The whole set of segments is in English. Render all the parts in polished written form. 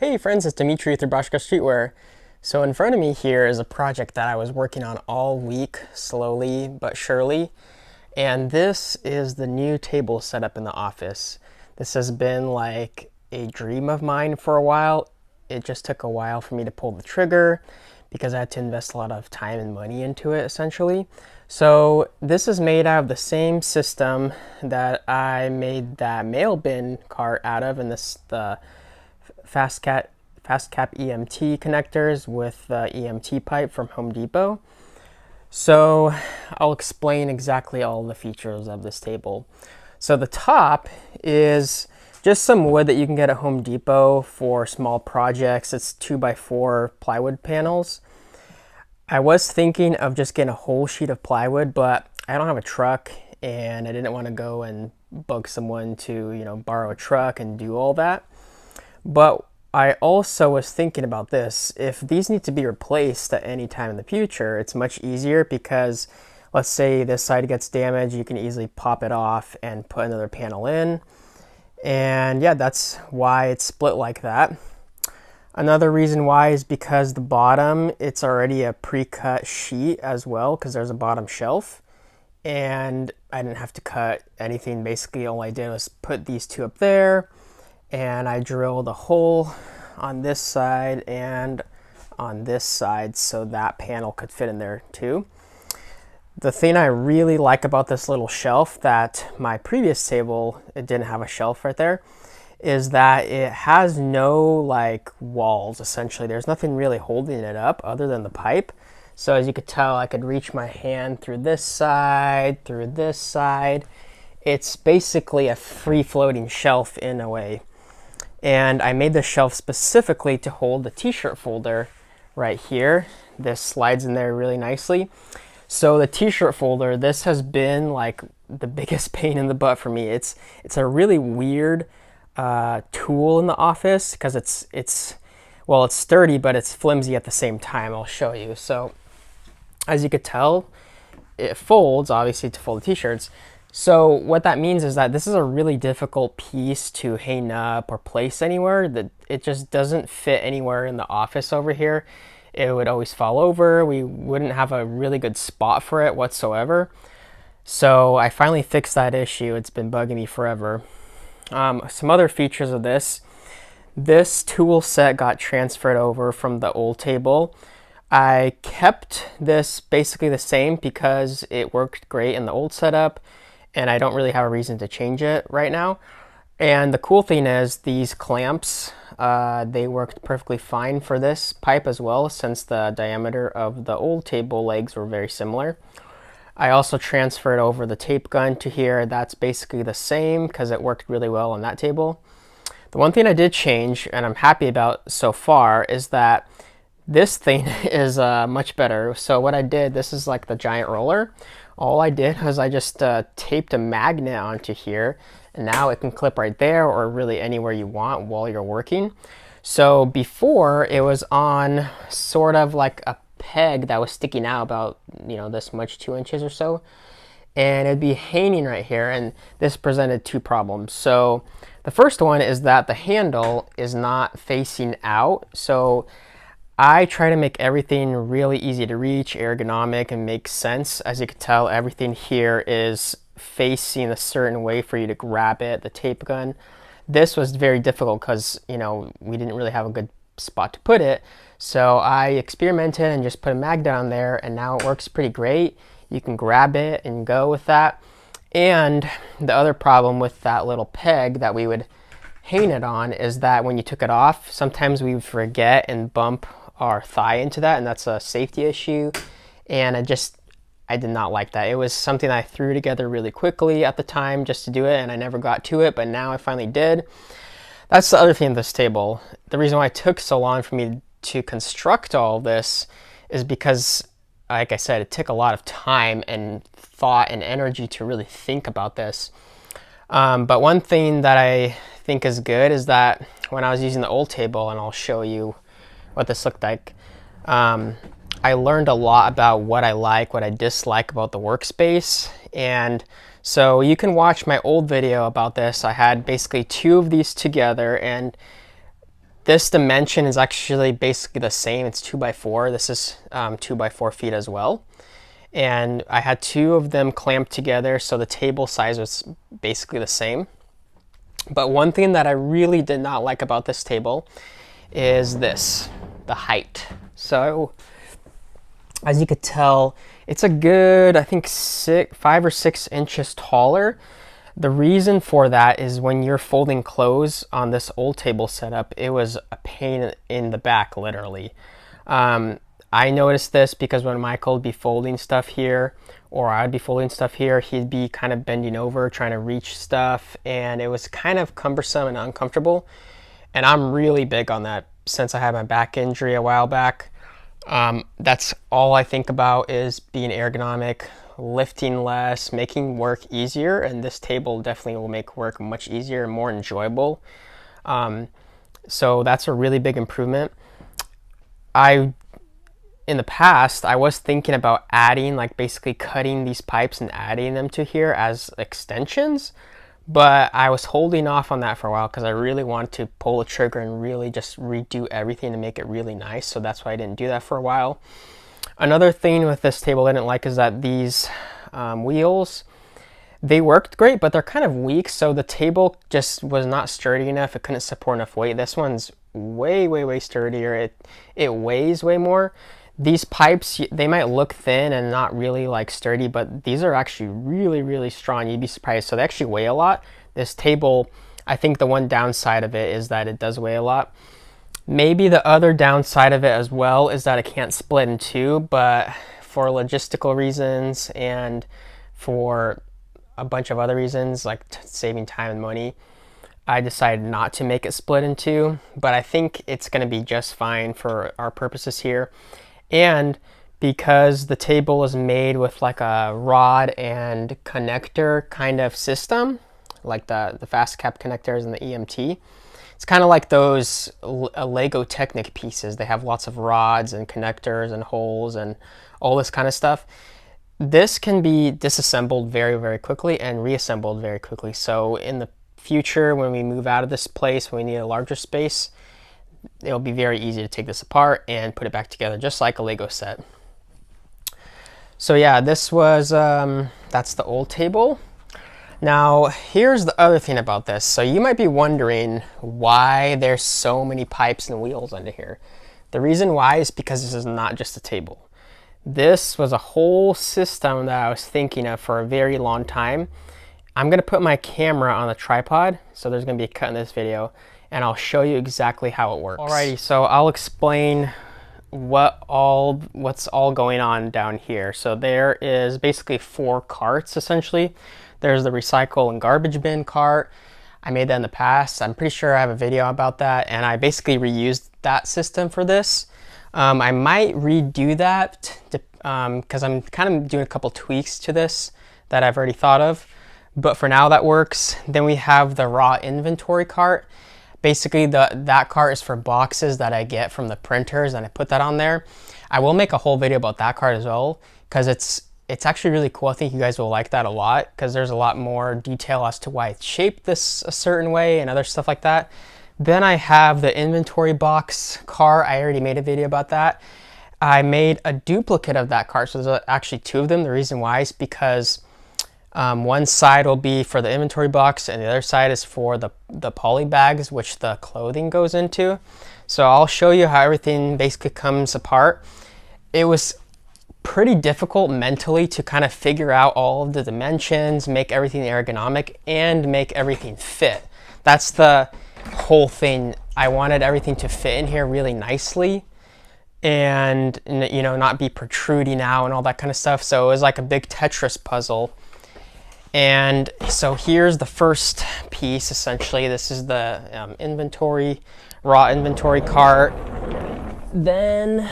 Hey friends, it's Dimitri with Bashka Streetwear. So in front of me here is a project that I was working on all week, slowly but surely. And this is the new table setup in the office. This has been like a dream of mine for a while. It just took a while for me to pull the trigger because I had to invest a lot of time and money into it essentially. So this is made out of the same system that I made that mail bin cart out of, and the fast cap EMT connectors with the EMT pipe from Home Depot. So I'll explain exactly all the features of this table. So the top is just some wood that you can get at Home Depot for small projects. It's 2x4 plywood panels. I was thinking of just getting a whole sheet of plywood, but I don't have a truck and I didn't want to go and bug someone to, borrow a truck and do all that. But I also was thinking about this. If these need to be replaced at any time in the future, it's much easier because let's say this side gets damaged, you can easily pop it off and put another panel in. And yeah, that's why it's split like that. Another reason why is because the bottom, it's already a pre-cut sheet as well because there's a bottom shelf. And I didn't have to cut anything. Basically, all I did was put these two up there, and I drilled a hole on this side and on this side so that panel could fit in there too. The thing I really like about this little shelf that my previous table, it didn't have a shelf right there, is that it has no like walls essentially. There's nothing really holding it up other than the pipe. So as you could tell, I could reach my hand through this side, through this side. It's basically a free floating shelf in a way. And I made the shelf specifically to hold the t-shirt folder right here. This slides in there really nicely. So the t-shirt folder, this has been like the biggest pain in the butt for me. It's a really weird tool in the office because it's sturdy, but it's flimsy at the same time. I'll show you. So as you could tell, it folds obviously to fold the t-shirts. So what that means is that this is a really difficult piece to hang up or place anywhere. That it just doesn't fit anywhere in the office over here. It would always fall over. We wouldn't have a really good spot for it whatsoever. So I finally fixed that issue. It's been bugging me forever. Some other features of this tool set got transferred over from the old table. I kept this basically the same because it worked great in the old setup and I don't really have a reason to change it right now. And the cool thing is these clamps, they worked perfectly fine for this pipe as well since the diameter of the old table legs were very similar. I also transferred over the tape gun to here. That's basically the same because it worked really well on that table. The one thing I did change and I'm happy about so far is that this thing is much better. So what I did, this is like the giant roller. All I did was I just taped a magnet onto here, and now it can clip right there or really anywhere you want while you're working. So before it was on sort of like a peg that was sticking out about this much, 2 inches or so, and it'd be hanging right here, and this presented two problems. So the first one is that the handle is not facing out. So I try to make everything really easy to reach, ergonomic, and make sense. As you can tell, everything here is facing a certain way for you to grab it, the tape gun. This was very difficult because we didn't really have a good spot to put it. So I experimented and just put a mag down there, and now it works pretty great. You can grab it and go with that. And the other problem with that little peg that we would hang it on is that when you took it off, sometimes we would forget and bump our thigh into that, and that's a safety issue. And I did not like that. It was something I threw together really quickly at the time just to do it, and I never got to it, but now I finally did. That's the other thing of this table. The reason why it took so long for me to construct all of this is because, like I said, it took a lot of time and thought and energy to really think about this. But one thing that I think is good is that when I was using the old table, and I'll show you what this looked like, I learned a lot about what I like, what I dislike about the workspace. And so you can watch my old video about this. I had basically two of these together, and This dimension is actually basically the same. It's 2x4. This is 2x4 feet as well. And I had two of them clamped together, so the table size was basically the same. But one thing that I really did not like about this table is this, the height. So as you could tell, it's a good, I think 5 or 6 inches taller. The reason for that is when you're folding clothes on this old table setup, it was a pain in the back, literally. I noticed this because when Michael would be folding stuff here, or I'd be folding stuff here, he'd be kind of bending over trying to reach stuff, and it was kind of cumbersome and uncomfortable. And I'm really big on that since I had my back injury a while back. That's all I think about is being ergonomic, lifting less, making work easier, and this table definitely will make work much easier and more enjoyable. So that's a really big improvement. In the past, I was thinking about adding, like basically cutting these pipes and adding them to here as extensions, but I was holding off on that for a while because I really wanted to pull the trigger and really just redo everything to make it really nice. So that's why I didn't do that for a while. Another thing with this table I didn't like is that these wheels, they worked great, but they're kind of weak. So the table just was not sturdy enough. It couldn't support enough weight. This one's way sturdier. It weighs way more. These pipes, they might look thin and not really like sturdy, but these are actually really strong. You'd be surprised. So they actually weigh a lot. This table, I think the one downside of it is that it does weigh a lot. Maybe the other downside of it as well is that it can't split in two, but for logistical reasons and for a bunch of other reasons, like saving time and money, I decided not to make it split in two, but I think it's going to be just fine for our purposes here. And because the table is made with like a rod and connector kind of system, like the fast cap connectors and the EMT, it's kind of like those Lego Technic pieces. They have lots of rods and connectors and holes and all this kind of stuff. This can be disassembled very quickly and reassembled very quickly. So in the future, when we move out of this place, when we need a larger space, it'll be very easy to take this apart and put it back together just like a Lego set. So yeah, this was, that's the old table. Now, here's the other thing about this. So you might be wondering why there's so many pipes and wheels under here. The reason why is because this is not just a table. This was a whole system that I was thinking of for a very long time. I'm gonna put my camera on the tripod, so there's gonna be a cut in this video, and I'll show you exactly how it works. Alrighty, so I'll explain what's all going on down here. So there is basically 4 carts essentially. There's the recycle and garbage bin cart. I made that in the past. I'm pretty sure I have a video about that, and I basically reused that system for this. I might redo that because I'm kind of doing a couple tweaks to this that I've already thought of. But for now, that works. Then we have the raw inventory cart. Basically, that cart is for boxes that I get from the printers, and I put that on there. I will make a whole video about that cart as well, because it's actually really cool. I think you guys will like that a lot, because there's a lot more detail as to why it's shaped this a certain way and other stuff like that. Then I have the inventory box cart. I already made a video about that. I made a duplicate of that cart, so there's actually 2 of them. The reason why is because one side will be for the inventory box and the other side is for the poly bags, which the clothing goes into. So I'll show you how everything basically comes apart. It was pretty difficult mentally to kind of figure out all of the dimensions, make everything ergonomic, and make everything fit. That's the whole thing. I wanted everything to fit in here really nicely and, you know, not be protruding out and all that kind of stuff. So it was like a big Tetris puzzle. And so here's the first piece. Essentially, this is the raw inventory cart. Then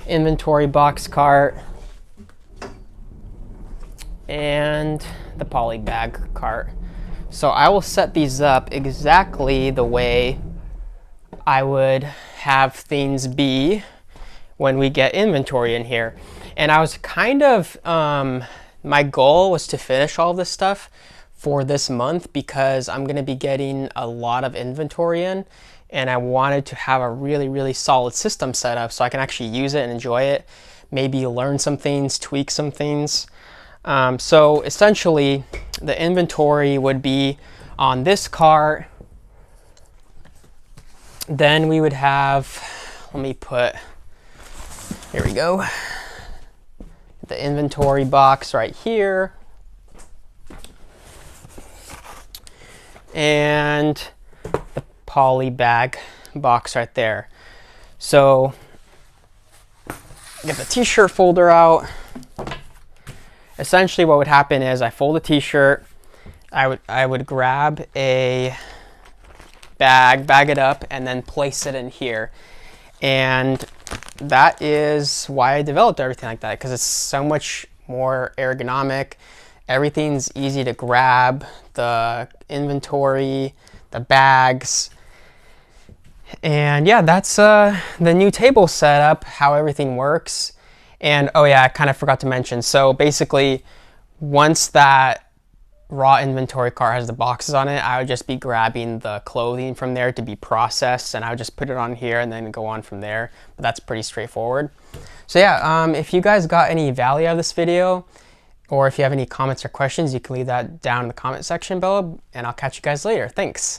inventory box cart and the poly bag cart. So I will set these up exactly the way I would have things be when we get inventory in here. And I was kind of, my goal was to finish all this stuff for this month because I'm going to be getting a lot of inventory in, and I wanted to have a really solid system set up so I can actually use it and enjoy it, maybe learn some things, tweak some things. So essentially the inventory would be on this cart. Then we would have, let me put, here we go, the inventory box right here. And the poly bag box right there. So get the t-shirt folder out. Essentially what would happen is I fold a t-shirt, I would grab a bag it up, and then place it in here. And that is why I developed everything like that, because it's so much more ergonomic. Everything's easy to grab, the inventory, the bags. And yeah, that's the new table setup, how everything works. And oh yeah, I kind of forgot to mention. So basically, once that raw inventory cart has the boxes on it, I would just be grabbing the clothing from there to be processed, and I would just put it on here and then go on from there. But that's pretty straightforward. So yeah, if you guys got any value out of this video, or if you have any comments or questions, you can leave that down in the comment section below, and I'll catch you guys later. Thanks.